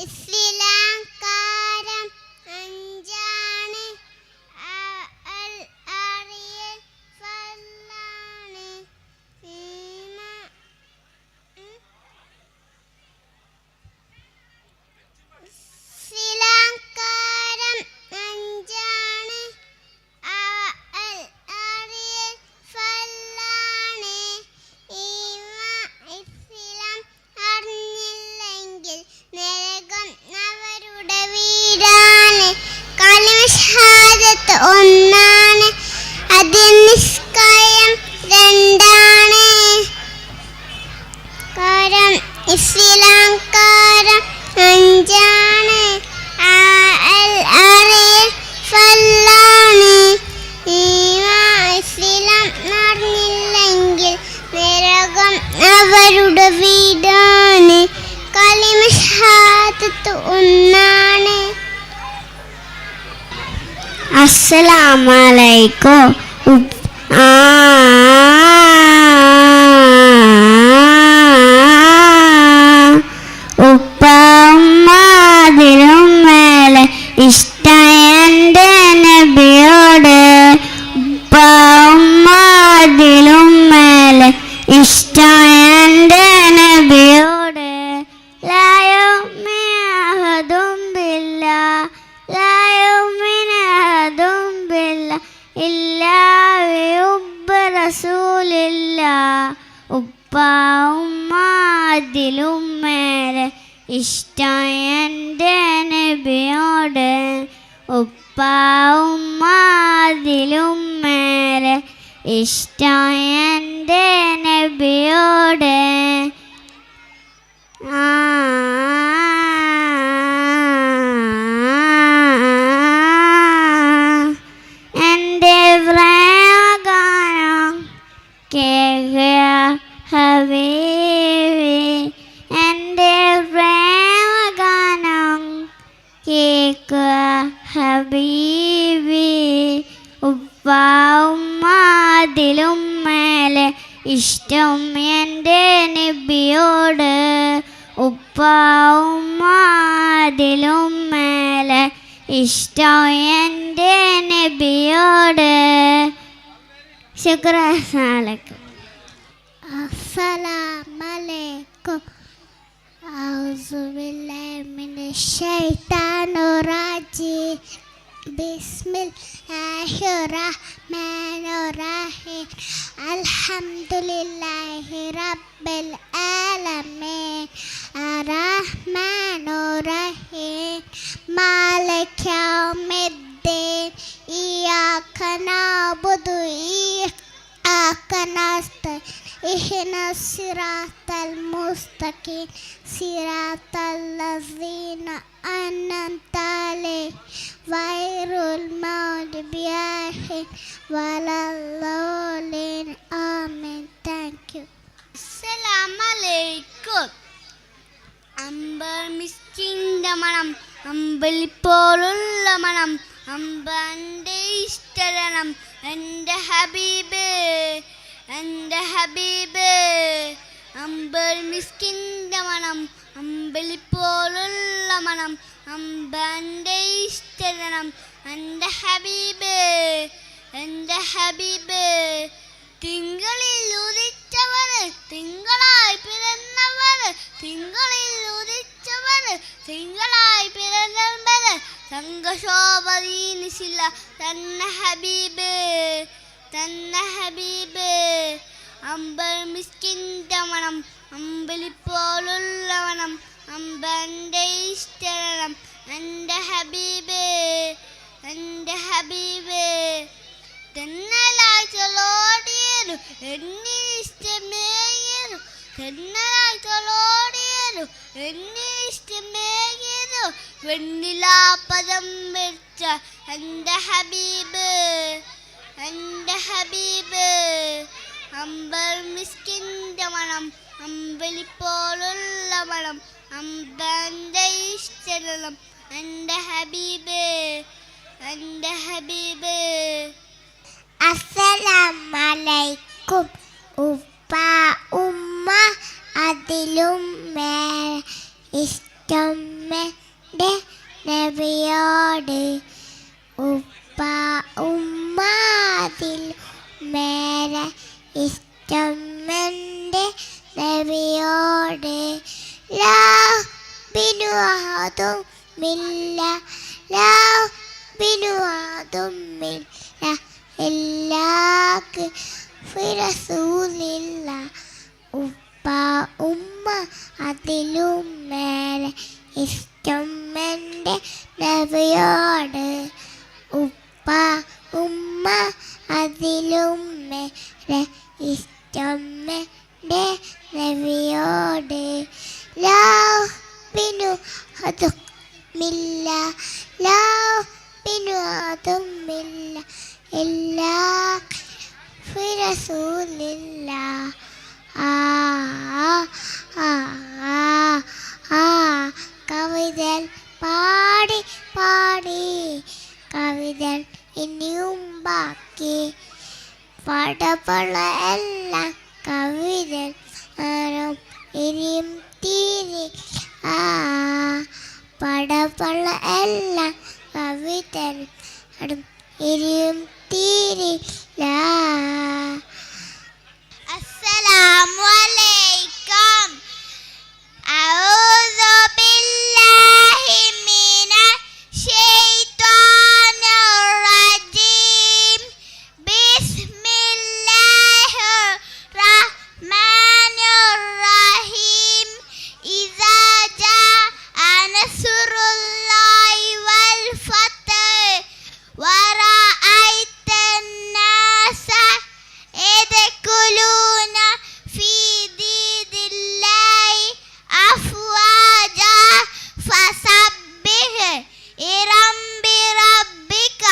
ഇസ്ലാംകാരം അഞ്ചാണ് അറിയൽ ഫളാണ് ഇസ്ലാംകാരം അഞ്ചാണ് അറിയൽ ഫളാണ് ഇസ്ലാം അറിഞ്ഞില്ലെങ്കിൽ നരകം അവരുടെ വീടാണ്. കലിമ ഷഹാദത്ത് ഒന്നാണ്, അതിൽ നിസ്കാരം രണ്ടാണ്. കാരം ഇസ്ലാംകാരം അഞ്ചാണ് അറിയൽ ഫളാണ് ഇസ്ലാം അറിഞ്ഞില്ലെങ്കിൽ നരകം അവരുടെ വീടാണ്. കലിമ ഷഹാദത്ത് ഒന്നാണ്. അസ്സലാമു അലൈക്കും. ഉപ്പ ഉമ്മ അതിലും മേലെ ഇഷ്ടം എൻ്റെ നബിയോട്. ഉപ്പ ഉമ്മ അതിലും മേലെ ഇഷ്ടം എൻ്റെ നബിയോട്. ലാ യുഅ്മിനു അഹദും ബില്ലാഹ് ലാ യുഅ്മിനു അഹദും ബില്ലാഹ് ഇല്ലാ ബിഹുബ്ബി റസൂലില്ലാഹ്. ഉപ്പ ഉമ്മ അതിലും മേലെ ഇഷ്ടം എൻ്റെ നബിയോട്. ഉപ്പ ഉമ്മ അതിലും മേലെ ഇഷ്ടം എൻ്റെ നബിയോട്. എൻ്റെ പ്രേമഗാനം കേൾക്കുക ഹബീബി. എൻ്റെ പ്രേമഗാനം കേൾക്കുക ഹബീബി. ഉപ്പ ഉമ്മ അതിലും മേലെ ഇഷ്ടം എൻ്റെ നബിയോട്. ഉപ്പ ഉമ്മ അതിലും മേലെ ഇഷ്ടം എൻ്റെ നബിയോട്. ശുക്രാൻ. അസ്സലാമലൈക്കും. അഊസു ബില്ലാഹി മിനശ് ശൈത്താനിർ റജീം. ബിസ്മില്ലാഹിർ റഹ്മാനിർ റഹീം. അൽഹംദുലില്ലാഹി റബ്ബിൽ ആലമീൻ അർറഹ്മാനിർ റഹീം മാലികി യൗമിദ്ദീൻ. ഇയ്യാക നഅ്ബുദു വഇയ്യാക നസ്തഈൻ. ഇഹ്ദിനസ് സിറാത്തൽ മുസ്തഖീം സിറാത്തൽ ലദീന അൻഅംത അലൈഹിം ഗൈറുൽ മഗ്ദൂബി അലൈഹിം വലദ്ദാലിൻ. ആമീൻ. Thank you. അസ്സലാമു അലൈക്കും. അമ്പർ മിസ്കിൻ്റെ മണം അമ്പലിപ്പോലുള്ള മണം അമ്പൻ്റെ ഇഷ്ടരണം എൻ്റെ ഹബീബ് എൻ്റെ ഹബീബ്. അമ്പർ മിസ്കിൻ്റെ മണം അമ്പലിപ്പോലുള്ള മണം അമ്പൻ്റെ ഇഷ്ടരണം എൻ്റെ ഹബീബ് എൻ്റെ ഹബീബ്. തിങ്കളിൽ ഉദിച്ചവർ തിങ്കളായി പിറന്നവർ തിങ്കളിൽ ഉദിച്ചവർ തിങ്കളായി പിറന്നവർ സംഘശോഭീനിശില്ല തന്ന ഹബീബ് തന്ന ഹബീബ്. അമ്പർ മിസ്കിൻ്റെ മണം അമ്പലിപ്പോലുള്ള മണം അമ്പൻ്റെ ഇഷ്ടരണം എൻ്റെ ഹബീബ് എൻ്റെ ഹബീബ്. തെന്നലായി ചൊലോടിയേരു എന്നിഷ്ടമേയേരു തെന്നലായി ചൊലോടിയേരു എന്നിഷ്ടമേയേരു വെണ്ണിലാപദം വെച്ച എൻ്റെ ഹബീബ് എൻ്റെ ഹബീബ്. അമ്പർ മിസ്കിൻ്റെ മണം അമ്പലിപ്പോലുള്ള മണം അമ്പൻ്റെ ഇഷ്ടരണം എൻ്റെ ഹബീബ് എൻ്റെ ഹബീബ്. അസ്സലാമലൈക്കും. ഉപ്പ ഉമ്മ അതിലും മേലെ ഇഷ്ടമെൻ്റെ നബിയോട് ഉപ്പ ഉമ്മ അതിൽ മേലെ ഇഷ്ടമെൻ്റെ നബിയോട് ലാബിനുവാതുമില്ല ലാബിനുവാതുമില്ല എല്ലാക്ക് ഫിറസൂലില്ല ഉപ്പ ഉമ്മ അതിലും മേലെ ഇഷ്ടമെൻ്റെ നബിയോട് ഉപ്പ ഉമ്മ അതിലും മേലെ ഇഷ്ടമെൻ്റെ നബിയോട് ലാബിനു അതുമില്ല ലാബിനു അതുമില്ല എല്ലാ ഫിറസൂലില്ല ആ ആ ആ കവിത പാടി പാടി കവിത ഇനിയും ബാക്കി പാടപ്പുള്ള എല്ലാം കവിത ഇനിയും തീരെ ആ പാടപ്പുള്ള എല്ലാം കവിത ഇനിയും തീരില്ല. അസ്സലാമു അലൈക്കും. അഊദു ബില്ലാഹി മിനശ് ശൈത്വാനിർ റജീം. ബിസ്മില്ലാഹിർ റഹ്മാനിർ റഹീം. ഇദാ ജാഅ നസ്റുല്ലാഹി വൽ ഫത്ഹ് ورأيت الناس يدخلون في دين الله أفواجا فسبح بربك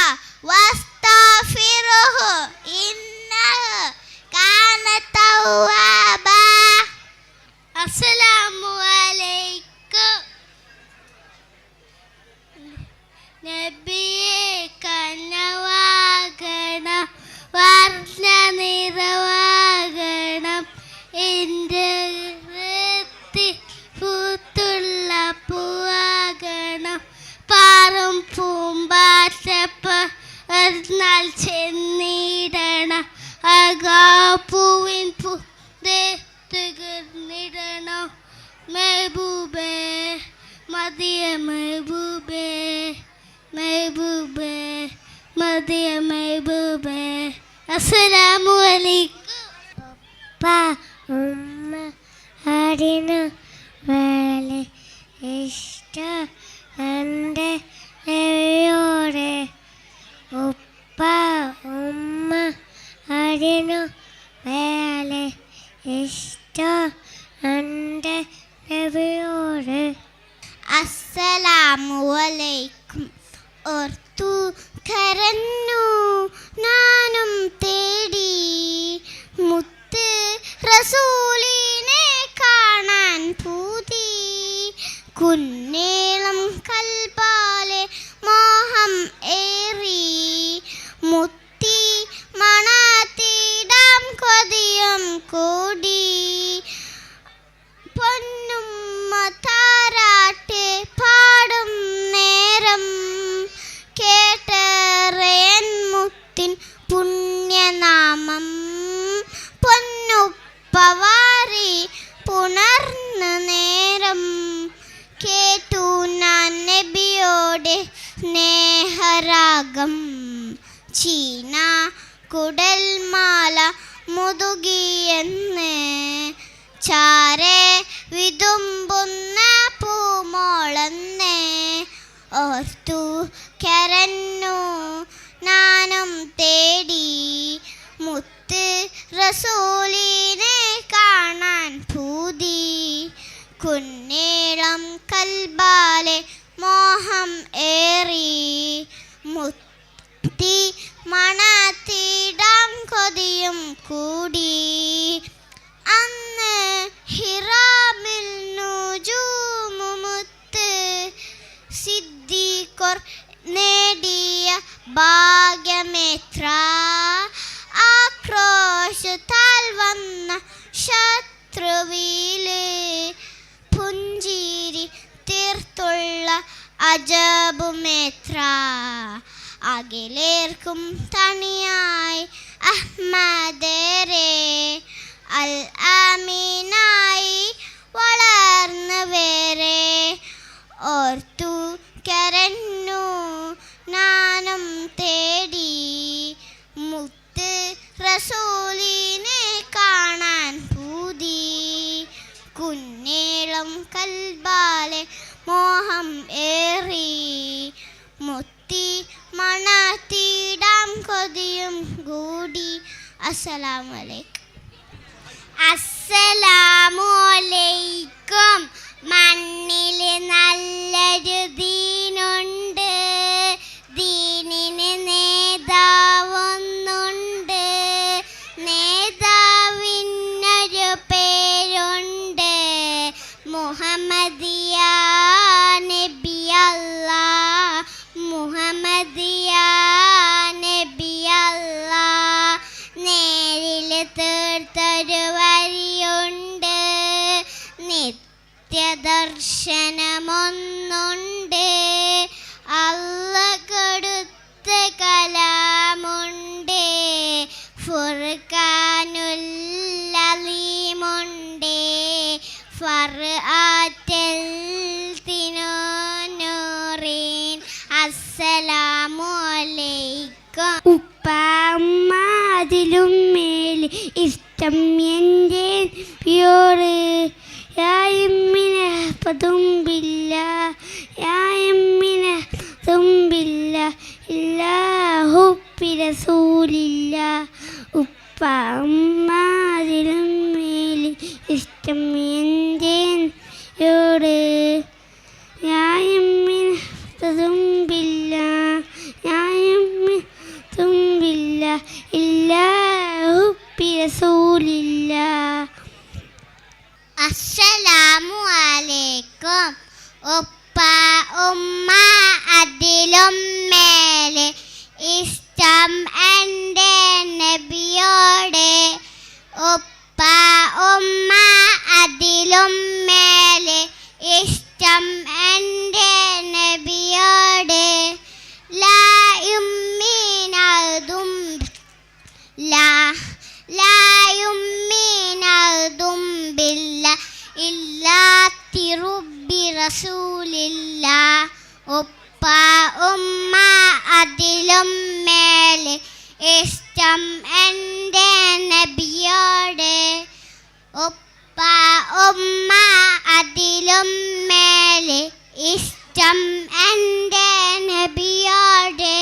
واستغفره إنه كان توابا. السلام عليكم. നബിയെ കനവാകണം വർണ്ണ നിറവാകണം എൻ്റെ ഹൃദയത്തിൽ പൂത്തുള്ള പൂവാകണം പാറും പൂമ്പാറ്റപ്പറന്നാൽ ചെന്നിടണം അകാപ്പൂവിൻ പൂർന്നിടണം മെഹബൂബേ മദിയ മെഹബൂബേ മെഹബൂബേ മദിയ മെഹബൂബേ. അസ്സലാമു അലൈക്കും. ഉപ്പ ഉമ്മ അതിനു വേലെ ഇഷ്ടം എൻ്റെ നബിയോട് ഉപ്പ ഉമ്മ അതിനു വേലെ ഇഷ്ടം എൻ്റെ നബിയോട്. അസ്സലാമു അലൈക്കും. ഓർത്തു കരഞ്ഞു നാനും തേടി മുത്ത് റസൂലിനെ കാണാൻ പൂതി കുന്നേളം കൽബാലെ മോഹം ഏറി മുത്തി മണത്തിടാം കൊതിയും കൂടി പൊന്നുമ്മ താരാട്ടെ പാടും നേരം കേട്ടറിയൻ മുത്തിൻ പുണ്യനാമം പൊന്നുപ്പവാരി പുണർന്ന നേരം കേട്ടു ഞാൻ നബിയോട് സ്നേഹരാഗം ചീന കുടൽമാല മുതുകിയെന്ന് ചാരെ വിതുമ്പുന്ന പൂമോളന്ന് ഓർത്തു കരഞ്ഞു നാനും തേടി മുത്ത് റസൂലിനെ കാണാൻ പൂതി കുന്നേളം കൽബാലെ മോഹം ഏറി മുത്തി മണത്തിടാം കൊതിയും കൂടി അന്ന് ഹിറാമിൽ നുജൂമുമുത്ത് സിദ്ദീഖർ നേടിയ ഭാഗ്യമെത്ര ആക്രോശത്താൽ വന്ന ശത്രുവില് പുഞ്ചിരി തിർ അജബുമെത്ര. അഖിലേർക്കും തണിയായി അഹ്മദരെ അൽ ആമീനായി വളർന്നു വേറെ. ഓർത്തു കരഞ്ഞു നാനം തേടി മുത്ത് റസൂലിനെ കാണാൻ പൂതി. കുഞ്ഞേളം കൽബാലെ മോഹം ഏറി മുത്തി മണത്തിടാം കൊതിയും കൂടി. അസ്സലാമു അലൈക്കും. അസ്സലാമു അലൈക്കും. മണ്ണിൽ നല്ലൊരു ദീനുണ്ട്, ദീനിന് നേതാവൊന്നുണ്ട്, നേതാവിനൊരു പേരുണ്ട് മുഹമ്മദിയ നബി അല്ലാഹ്, മുഹമ്മദിയ നബി അല്ലാഹ്. നേരിൽ തീർത്തൊരു വരിയുണ്ട്, നിത്യദർശനമൊന്നുണ്ട്, അല്ലാഹ് കൊടുത്ത കലാമുണ്ട്, ഫുർഖാനുൽ അലീമുണ്ട്, ഫർആത്തുൽ തിനൂറീൻ. അസ്സലാമു അലൈക്കും. ഉപ്പ അമ്മ അതിലും മേലെ ഇഷ്ടം എൻ്റെ പ്യോറ്. യായമ്മിനെ പതുമ്പില്ല, യായമ്മിനെ തുമ്പില്ല, ഇല്ലാഹു റസൂലില്ല. ഉപ്പ അമ്മ അതിലും മേലെ ഇഷ്ടം എൻ്റെ പ്യോറ്. യായമ്മിനെ തുമ്പില്ല, യായമ്മിനെ തുമ്പില്ല, ഇല്ലാഹു റസൂലില്ല. അസ്സലാമു അലൈക്കും. ഉപ്പ ഉമ്മ അതിലും മേലെ ഇഷ്ടം എൻ്റെ നബിയോടെ. ഉപ്പ ഉമ്മ അതിലും മേലെ ഇഷ്ടം എൻ്റെ നബിയോടെ. ലാ യുമ്മീനതും ലായുമ്മീനതുംബില്ല ഇല്ലാ തിറുബി റസൂലില്ല. ഉപ്പ ഉമ്മ അതിലും മേലെ ഇഷ്ടം എൻ്റെ നബിയോടെ. ഉപ്പ ഉമ്മ അതിലും മേലെ ഇഷ്ടം എൻ്റെ നബിയോടെ.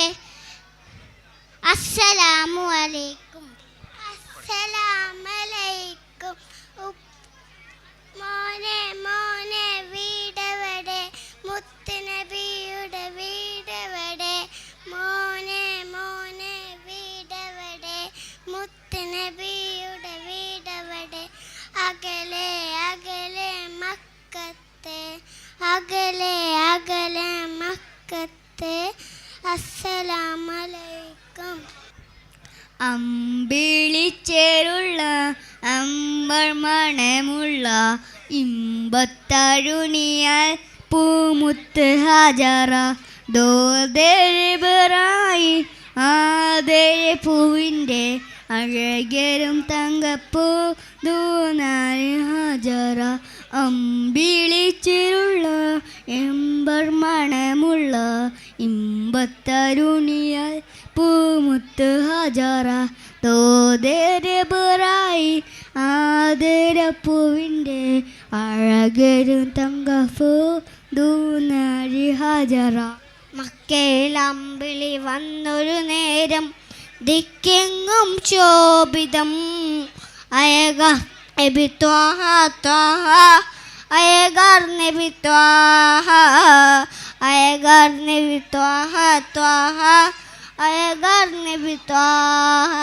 അസ്സലാമു അലൈക്കും. അസ്സലാമലൈക്കും. മോനെ മോനെ വീടവിടെ, മുത്തുനബിയുടെ വീടവിടെ. മോനെ മോനെ വീടവിടെ, മുത്തുനബിയുടെ വീടവിടെ. അകലെ അകലെ മക്കത്തെ, അകലെ അകലെ മക്കത്തെ. അസ്സലാമലൈക്കും. അമ്പിളിച്ചേരുള്ള അമ്പർ മണമുള്ള ഇമ്പത്തരുണിയാൽ പൂമുത്ത് ഹാജറ. ദോദേബറായി ആദേ പൂവിൻ്റെ അഴകരും തങ്കപ്പൂ ദൂനാരി ഹാജറ. അമ്പിളിച്ചേരുള്ള എമ്പർ മണമുള്ള ഇമ്പത്തരുണിയാൽ പൂമുത്ത് ഹാജറ. തോദേരബറായി ആദരപ്പൂവിൻ്റെ അഴകരും തങ്കപ്പൂ ദൂനാരി ഹാജറ. മക്കയിൽ അമ്പിളി വന്നൊരു നേരം, ദിക്കെങ്ങും ശോഭിതം. അയഗർ നബി ത്വാഹ ത്വാഹ, അയഗർ നബി ത്വാഹ, അയഗർ നബി ത്വാഹ ത്വാഹ, അയഗർ നബി ത്വാഹ.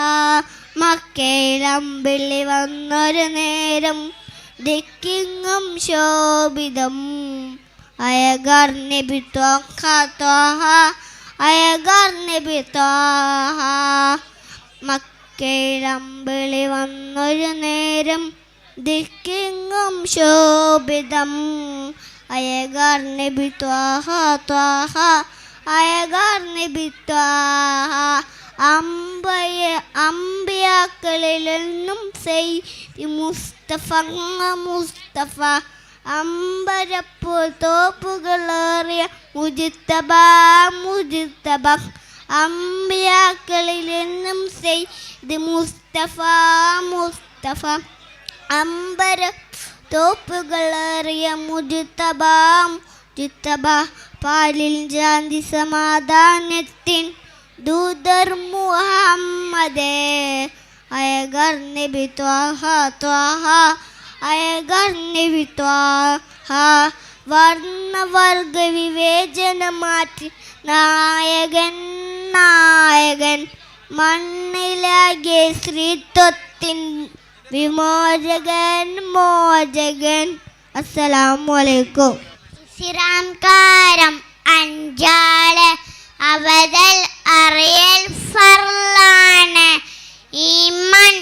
മക്കയിൽ അമ്പിളി വന്നൊരു നേരം, ദിക്കെങ്ങും ശോഭിതം. അയഗർ നബി ത്വാഹ ത്വാഹ, അയഗർ നബി ത്വാഹ. മക്കയിൽ അമ്പിളി വന്നൊരു നേരം, ദിക്കെങ്ങും ശോഭിതം. അയകാർ നബി ത്വാഹ ത്വാഹ അയകാർ നബി ത്വാഹ അമ്പിയാക്കളിലെന്നും സെയ്ദ് മുസ്തഫ മുസ്തഫ അമ്പരപ്പോൾ തോപ്പുകളേറിയ മുജിത്തബ മുജിത്തബ അമ്പിയാക്കളിലെന്നും സെയ്ദ് മുസ്തഫ മുസ്തഫ അമ്പര തോപ്പുകളേറിയ മുജിത്തബ മുജിത്തബ പാലിൽ ജാതി സമാധാനത്തിൻ ദൂതർ മുഹമ്മദേ അയകാർ നബി ത്വാഹ ത്വാഹ അയകാർ നബി ത്വാഹ വർണ്ണവർഗ വിവേചന മാറ്റി നായകൻ നായകൻ മണ്ണിലാകെ ശ്രീത്വത്തിൻ വിമോചകൻ മോചകൻ. അസ്സലാമു അലൈക്കും. സിറാംകാരം അഞ്ചാള് അവതൽ അറിയൽ ഫർളാണ്. ഈമാൻ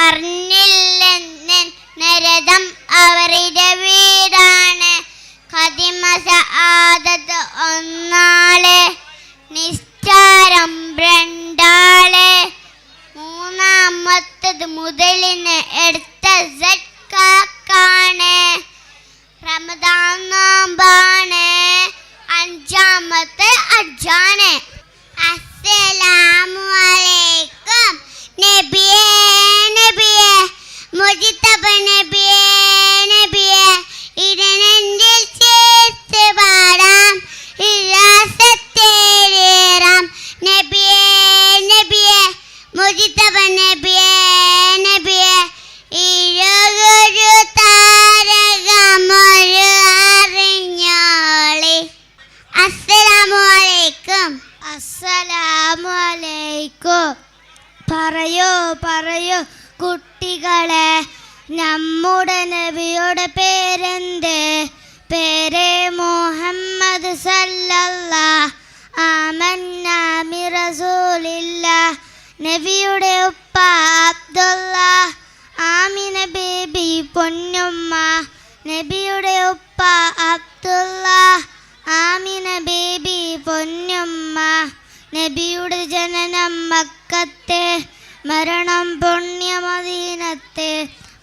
അറിഞ്ഞില്ലെന്ന് നരകം അവരുടെ വീടാണ്. ഖദിമ സആദത്ത് ഒന്നാള് നിസ്കാരം രണ്ടാള് മൂന്നാമത്തത് മുതലിന് എടുത്ത സക്കാണ്. റമദാൻ നോമ്പാണ് അഞ്ചാമത്തെ അജ്ജാണ്. അസ്സലാമു അലൈക്കും നബിയേ നബിയേ മുജിത്തബ നബിയേ നബിയേ ഇരനെഞ്ചിൽ ചേർത്ത് പാടാം ഇരാസത്തേറേറാം നബിയേ നബിയേ മുജിത്തബ നബിയേ നബിയേ ഇരൊരു താരകമൊരു അറിഞ്ഞോളി. അസ്സലാമു അലൈക്കും. അസ്സലാമു അലൈക്കും. പറയൂ പറയൂ കുട്ടികളെ, നമ്മുടെ നബിയുടെ പേരെന്ത്? പേര് മുഹമ്മദ് സല്ലല്ലാഹ് ആമന്നാ ബി റസൂലില്ലാഹ്. നബിയുടെ ഉപ്പ അബ്ദുള്ള, ആമിന ബേബി പൊന്നുമ്മ. നബിയുടെ ഉപ്പ അബ്ദുള്ള, ആമിന ബേബി പൊന്നുമ്മ. നബിയുടെ ജനനം മക്കത്തെ, മരണം പുണ്യമദീനത്തെ.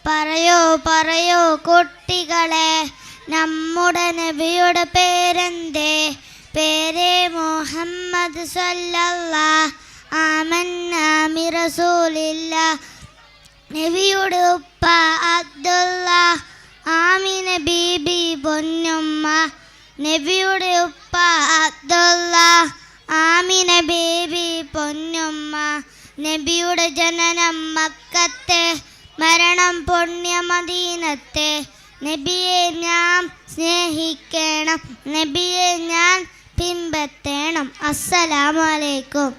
പറയൂ പറയൂ കുട്ടികളെ, നമ്മുടെ നബിയുടെ പേരെന്ത്? പേര് മുഹമ്മദ് സല്ലല്ലാഹ് ആമന്നാ ബി റസൂലില്ലാഹ്. നബിയുടെ ഉപ്പ അബ്ദുള്ള, ആമിന ബീബി പൊന്നുമ്മ. നബിയുടെ ഉപ്പ അബ്ദുള്ള, ആമിന ബേബി പൊന്നുമ്മ. നബിയുടെ ജനനം മക്കത്തെ, മരണം പുണ്യമദീനത്തെ. നബിയെ ഞാൻ സ്നേഹിക്കണം, നബിയെ ഞാൻ പിൻപറ്റണം. അസ്സലാമു അലൈക്കും.